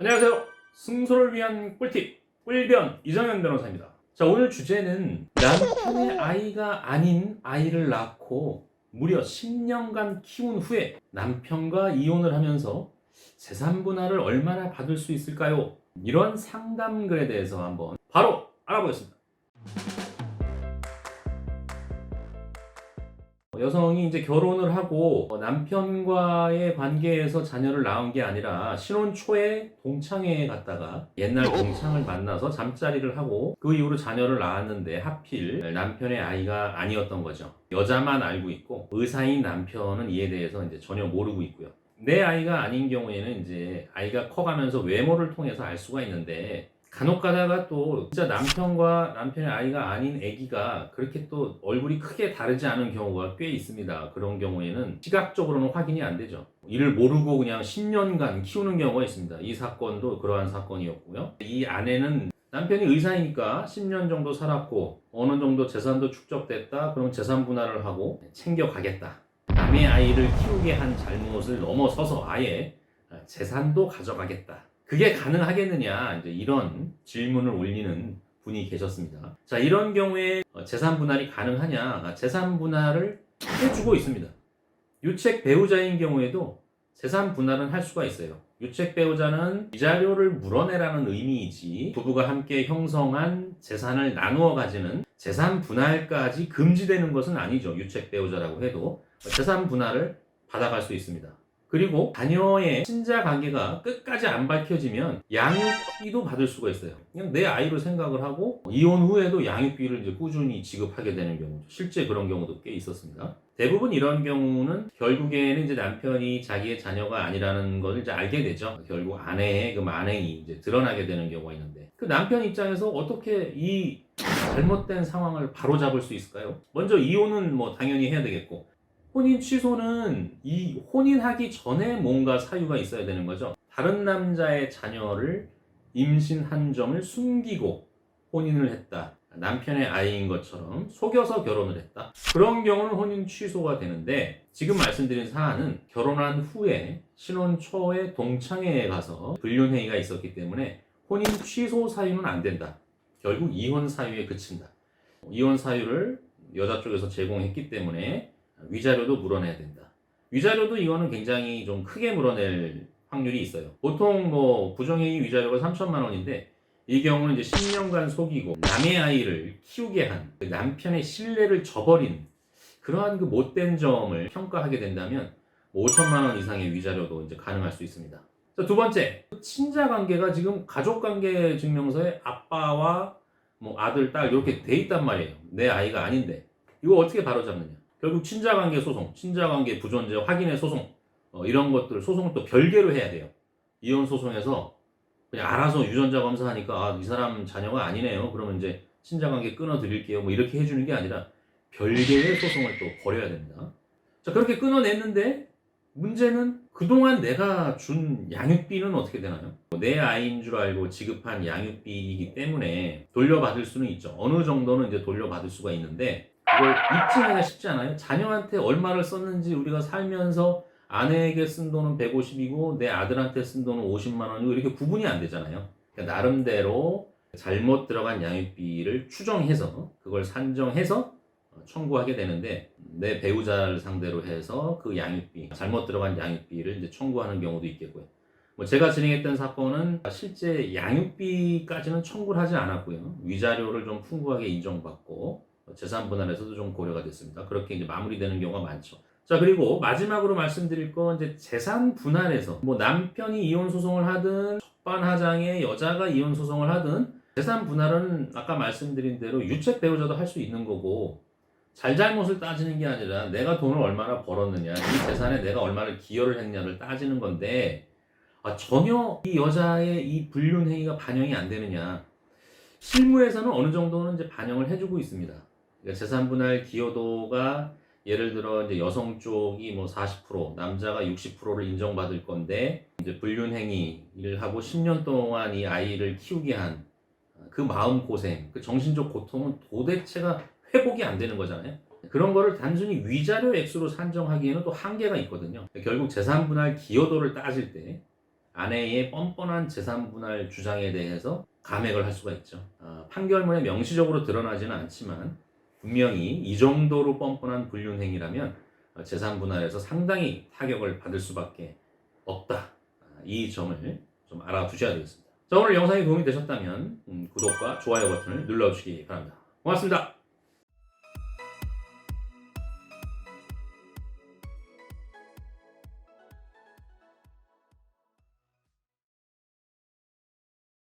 안녕하세요. 승소를 위한 꿀팁 꿀변 이정현 변호사입니다. 자, 오늘 주제는 남편의 아이가 아닌 아이를 낳고 무려 10년간 키운 후에 남편과 이혼을 하면서 재산 분할을 얼마나 받을 수 있을까요? 이런 상담글에 대해서 한번 바로 알아보겠습니다. 여성이 이제 결혼을 하고 남편과의 관계에서 자녀를 낳은 게 아니라 신혼 초에 동창회에 갔다가 옛날 동창을 만나서 잠자리를 하고 그 이후로 자녀를 낳았는데 하필 남편의 아이가 아니었던 거죠. 여자만 알고 있고 의사인 남편은 이에 대해서 이제 전혀 모르고 있고요. 내 아이가 아닌 경우에는 이제 아이가 커가면서 외모를 통해서 알 수가 있는데 간혹 가다가 또 진짜 남편과 남편의 아이가 아닌 아기가 그렇게 또 얼굴이 크게 다르지 않은 경우가 꽤 있습니다. 그런 경우에는 시각적으로는 확인이 안 되죠. 이를 모르고 그냥 10년간 키우는 경우가 있습니다. 이 사건도 그러한 사건이었고요. 이 아내는 남편이 의사이니까 10년 정도 살았고 어느 정도 재산도 축적됐다. 그럼 재산 분할을 하고 챙겨가겠다. 남의 아이를 키우게 한 잘못을 넘어서서 아예 재산도 가져가겠다. 그게 가능하겠느냐, 이제 이런 질문을 올리는 분이 계셨습니다. 자, 이런 경우에 재산 분할이 가능하냐? 재산 분할을 해주고 있습니다. 유책 배우자인 경우에도 재산 분할은 할 수가 있어요. 유책 배우자는 위자료를 물어내라는 의미이지 부부가 함께 형성한 재산을 나누어 가지는 재산 분할까지 금지되는 것은 아니죠. 유책 배우자라고 해도 재산 분할을 받아갈 수 있습니다. 그리고 자녀의 친자 관계가 끝까지 안 밝혀지면 양육비도 받을 수가 있어요. 그냥 내 아이로 생각을 하고 이혼 후에도 양육비를 이제 꾸준히 지급하게 되는 경우죠. 실제 그런 경우도 꽤 있었습니다. 대부분 이런 경우는 결국에는 이제 남편이 자기의 자녀가 아니라는 것을 이제 알게 되죠. 결국 아내의 그 만행이 이제 드러나게 되는 경우가 있는데 그 남편 입장에서 어떻게 이 잘못된 상황을 바로잡을 수 있을까요? 먼저 이혼은 뭐 당연히 해야 되겠고 혼인 취소는 이 혼인하기 전에 뭔가 사유가 있어야 되는 거죠. 다른 남자의 자녀를 임신한 점을 숨기고 혼인을 했다. 남편의 아이인 것처럼 속여서 결혼을 했다. 그런 경우는 혼인 취소가 되는데 지금 말씀드린 사안은 결혼한 후에 신혼 초에 동창회에 가서 불륜행위가 있었기 때문에 혼인 취소 사유는 안 된다. 결국 이혼 사유에 그친다. 이혼 사유를 여자 쪽에서 제공했기 때문에 위자료도 물어내야 된다. 위자료도 이거는 굉장히 좀 크게 물어낼 확률이 있어요. 보통 뭐 부정행위 위자료가 3천만 원인데 이 경우는 이제 10년간 속이고 남의 아이를 키우게 한 남편의 신뢰를 저버린 그러한 그 못된 점을 평가하게 된다면 5천만 원 이상의 위자료도 이제 가능할 수 있습니다. 자, 두 번째, 친자 관계가 지금 가족 관계 증명서에 아빠와 뭐 아들, 딸 이렇게 돼 있단 말이에요. 내 아이가 아닌데 이거 어떻게 바로잡느냐? 결국 친자관계 소송, 친자관계 부존재 확인의 소송 이런 것들 소송을 또 별개로 해야 돼요. 이혼 소송에서 그냥 알아서 유전자 검사하니까 이 사람 자녀가 아니네요. 그러면 이제 친자관계 끊어드릴게요. 뭐 이렇게 해주는 게 아니라 별개의 소송을 또 벌여야 됩니다. 자, 그렇게 끊어냈는데 문제는 그동안 내가 준 양육비는 어떻게 되나요? 내 아이인 줄 알고 지급한 양육비이기 때문에 돌려받을 수는 있죠. 어느 정도는 이제 돌려받을 수가 있는데 그걸 입증하기가 쉽지 않아요. 자녀한테 얼마를 썼는지 우리가 살면서 아내에게 쓴 돈은 150이고 내 아들한테 쓴 돈은 50만 원이고 이렇게 구분이 안 되잖아요. 그러니까 나름대로 잘못 들어간 양육비를 추정해서 그걸 산정해서 청구하게 되는데 내 배우자를 상대로 해서 그 양육비, 잘못 들어간 양육비를 이제 청구하는 경우도 있겠고요. 뭐 제가 진행했던 사건은 실제 양육비까지는 청구를 하지 않았고요. 위자료를 좀 풍부하게 인정받고 재산 분할에서도 좀 고려가 됐습니다. 그렇게 이제 마무리되는 경우가 많죠. 자, 그리고 마지막으로 말씀드릴 건 이제 재산 분할에서 뭐 남편이 이혼 소송을 하든 적반하장의 여자가 이혼 소송을 하든 재산 분할은 아까 말씀드린 대로 유책 배우자도 할 수 있는 거고 잘잘못을 따지는 게 아니라 내가 돈을 얼마나 벌었느냐, 이 재산에 내가 얼마나 기여를 했냐를 따지는 건데 전혀 이 여자의 이 불륜 행위가 반영이 안 되느냐. 실무에서는 어느 정도는 이제 반영을 해주고 있습니다. 그러니까 재산 분할 기여도가 예를 들어 이제 여성 쪽이 뭐 40%, 남자가 60%를 인정받을 건데 이제 불륜 행위를 하고 10년 동안 이 아이를 키우게 한 그 마음 고생, 그 정신적 고통은 도대체가 회복이 안 되는 거잖아요. 그런 거를 단순히 위자료 액수로 산정하기에는 또 한계가 있거든요. 결국 재산 분할 기여도를 따질 때 아내의 뻔뻔한 재산분할 주장에 대해서 감액을 할 수가 있죠. 판결문에 명시적으로 드러나지는 않지만 분명히 이 정도로 뻔뻔한 불륜행위라면 재산분할에서 상당히 타격을 받을 수밖에 없다. 이 점을 좀 알아두셔야 되겠습니다. 자, 오늘 영상이 도움이 되셨다면 구독과 좋아요 버튼을 눌러주시기 바랍니다. 고맙습니다.